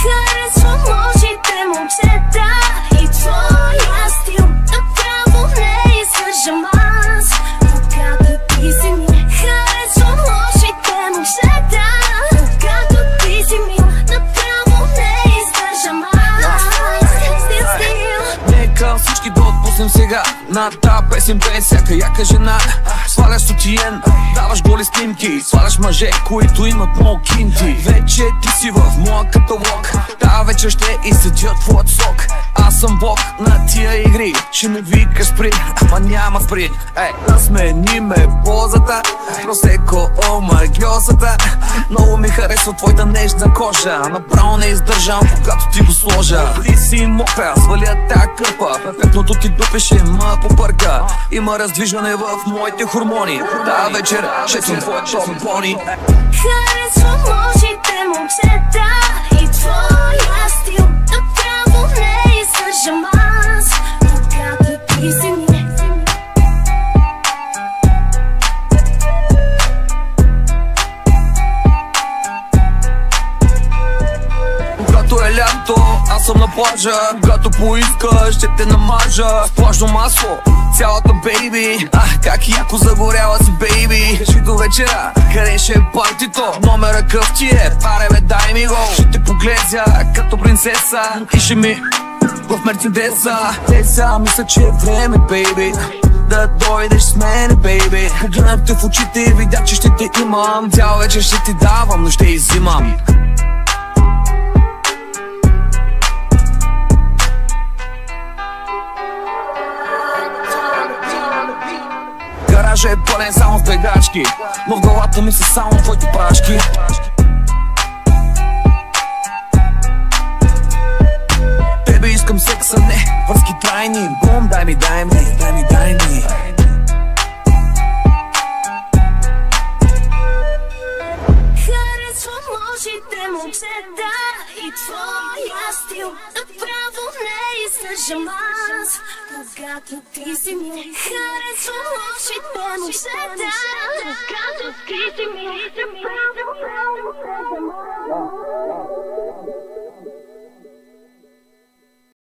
Харесвам очите, момчета, и твоя стил. Направо не издържам аз, когато ти си ми. Харесвам очите, момчета, когато ти си ми. Направо не издържам аз. Стил. Нека всички да отпуснем сега на тази песен пее всяка яка жена. Сваляш сутиен, даваш голи снимки, сваляш мъже, които имат много кинти. Вече ти си в моя каталог, тази вечер ще изседя твоят сок. Аз съм бог на тия игри, ще ме викаш спри, ама няма спри. Смени ме позата, просеко омагиосата. Много ми харесва твоята нежна кожа, направо не издържам, когато ти го сложа. Ти си мокра, сваля тая кърпа, перфектното ти дупе ще ма попърка. Има раздвижване в моите хормони, тази вечер ще съм твоят шампони. Харесвам очите, момчета, и твоя стил. Направо не издържам аз, когато ти си ми. Когато е лято, аз съм на плажа. Когато поискаш, ще те намажа с плажно масло, цялата бейби. Как яко загоряла си, бейби. Кажи до вечера, къде ще е партито? Номера къв ти е, паре бе, дай ми го. Ще те погледя като принцеса и ще ми в Мерцедеса. Теса, мисля, че е време, бейби, да дойдеш с мене, бейби. Погледнах те в очите и видях, че ще те имам. Цял вечер ще ти давам, но ще иззимам. Гаража е пълен само с бегачки, но в главата ми са само твоите прашки. Тебе искам секса, не връзки трайни. Бум, дай ми, дай ми, дай ми, дай ми. Харесвам очите, момчета, и твоя стил. Направо не издържам аз, когато ти си ми. Харесвам очите, момчета, когато ти си ми.